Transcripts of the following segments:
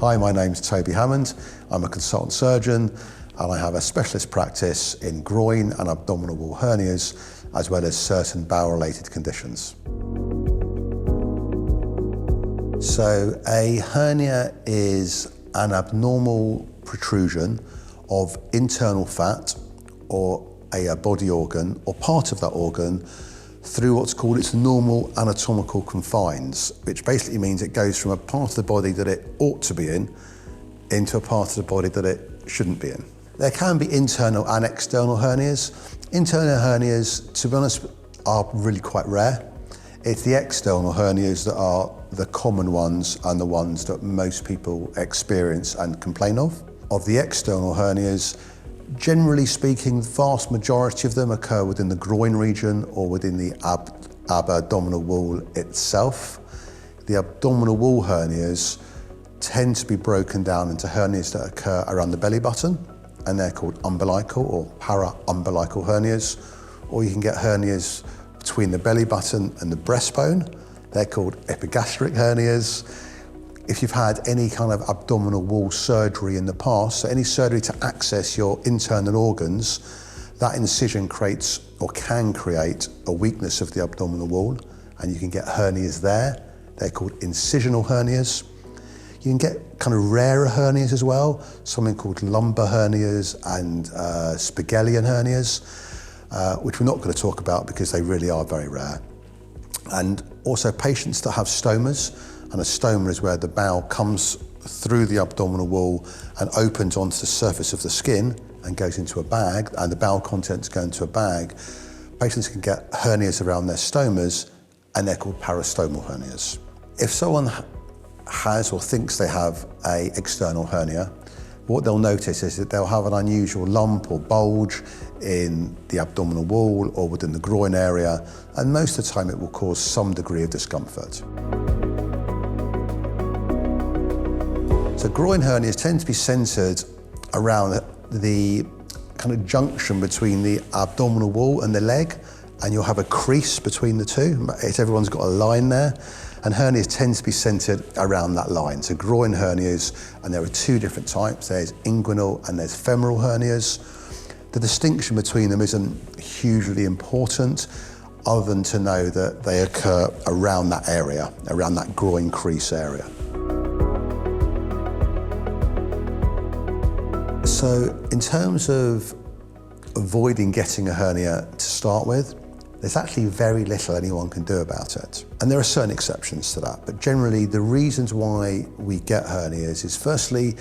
Hi, my name's Toby Hammond. I'm a consultant surgeon and I have a specialist practice in groin and abdominal wall hernias, as well as certain bowel-related conditions. So a hernia is an abnormal protrusion of internal fat or a body organ or part of that organ through what's called its normal anatomical confines, which basically means it goes from a part of the body that it ought to be in into a part of the body that it shouldn't be in. There can be internal and external hernias. Internal hernias, to be honest, are really quite rare. It's the external hernias that are the common ones and the ones that most people experience and complain of. Of the external hernias, generally speaking, the vast majority of them occur within the groin region or within the abdominal wall itself. The abdominal wall hernias tend to be broken down into hernias that occur around the belly button, and they're called umbilical or para-umbilical hernias. Or you can get hernias between the belly button and the breastbone. They're called epigastric hernias. If you've had any kind of abdominal wall surgery in the past, so any surgery to access your internal organs, that incision creates or can create a weakness of the abdominal wall, and you can get hernias there. They're called incisional hernias. You can get kind of rarer hernias as well, something called lumbar hernias and Spigelian hernias, which we're not going to talk about because they really are very rare. And also patients that have stomas, and a stoma is where the bowel comes through the abdominal wall and opens onto the surface of the skin and goes into a bag, and the bowel contents go into a bag. Patients can get hernias around their stomas, and they're called peristomal hernias. If someone has or thinks they have an external hernia, what they'll notice is that they'll have an unusual lump or bulge in the abdominal wall or within the groin area, and most of the time it will cause some degree of discomfort. So groin hernias tend to be centred around the kind of junction between the abdominal wall and the leg, and you'll have a crease between the two. Everyone's got a line there, and hernias tend to be centred around that line. So groin hernias, and there are two different types. There's inguinal and there's femoral hernias. The distinction between them isn't hugely important, other than to know that they occur around that area, around that groin crease area. So in terms of avoiding getting a hernia to start with, there's actually very little anyone can do about it. And there are certain exceptions to that, but generally the reasons why we get hernias is, firstly,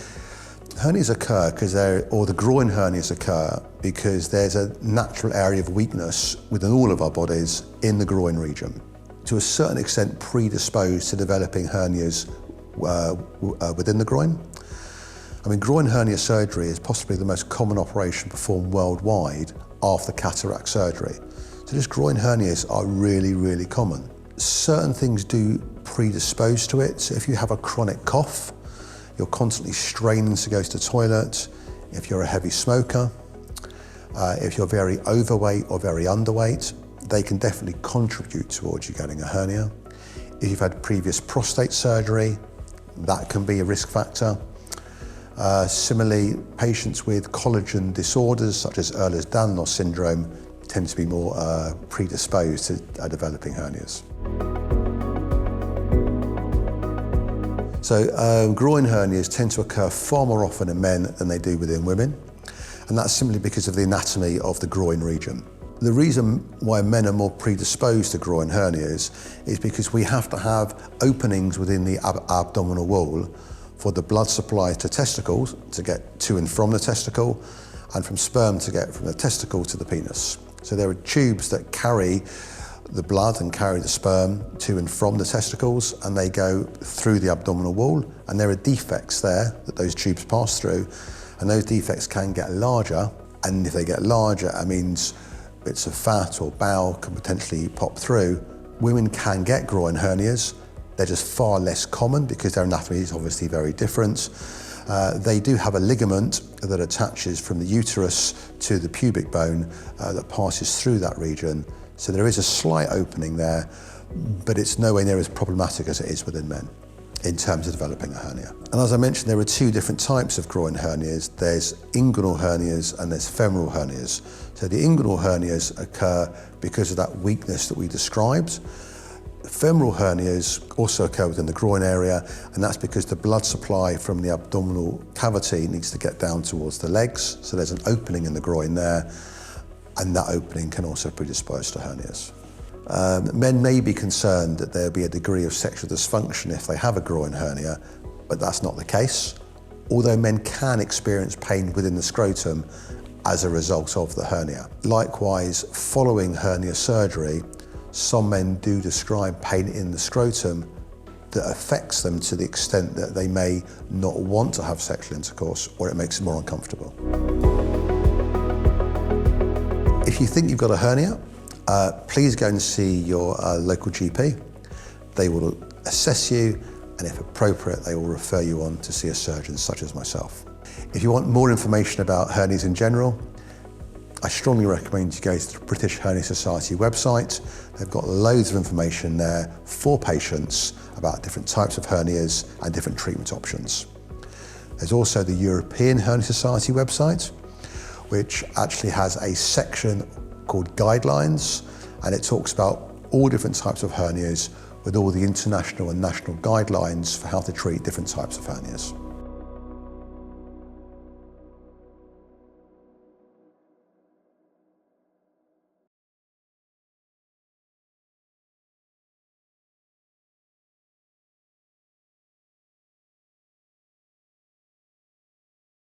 hernias occur or the groin hernias occur because there's a natural area of weakness within all of our bodies in the groin region. To a certain extent predisposed to developing hernias within the groin. I mean, groin hernia surgery is possibly the most common operation performed worldwide after cataract surgery. So just groin hernias are really, really common. Certain things do predispose to it. So if you have a chronic cough, you're constantly straining to go to the toilet, if you're a heavy smoker, if you're very overweight or very underweight, they can definitely contribute towards you getting a hernia. If you've had previous prostate surgery, that can be a risk factor. Similarly, patients with collagen disorders such as Ehlers-Danlos syndrome tend to be more predisposed to developing hernias. So groin hernias tend to occur far more often in men than they do within women, and that's simply because of the anatomy of the groin region. The reason why men are more predisposed to groin hernias is because we have to have openings within the abdominal wall for the blood supply to testicles to get to and from the testicle, and from sperm to get from the testicle to the penis. So there are tubes that carry the blood and carry the sperm to and from the testicles, and they go through the abdominal wall, and there are defects there that those tubes pass through, and those defects can get larger, and if they get larger, it means bits of fat or bowel can potentially pop through. Women can get groin hernias. They're just far less common because their anatomy is obviously very different. They do have a ligament that attaches from the uterus to the pubic bone that passes through that region. So there is a slight opening there, but it's nowhere near as problematic as it is within men. in terms of developing a hernia. And as I mentioned, there are two different types of groin hernias. There's inguinal hernias and there's femoral hernias. So the inguinal hernias occur because of that weakness that we described. Femoral hernias also occur within the groin area, and that's because the blood supply from the abdominal cavity needs to get down towards the legs. So there's an opening in the groin there, and that opening can also predispose to hernias. Men may be concerned that there'll be a degree of sexual dysfunction if they have a groin hernia, but that's not the case. Although men can experience pain within the scrotum as a result of the hernia. Likewise, following hernia surgery, some men do describe pain in the scrotum that affects them to the extent that they may not want to have sexual intercourse, or it makes them more uncomfortable. If you think you've got a hernia, please go and see your local GP. They will assess you, and if appropriate, they will refer you on to see a surgeon such as myself. If you want more information about hernias in general, I strongly recommend you go to the British Hernia Society website. They've got loads of information there for patients about different types of hernias and different treatment options. There's also the European Hernia Society website, which actually has a section called Guidelines, and it talks about all different types of hernias with all the international and national guidelines for how to treat different types of hernias.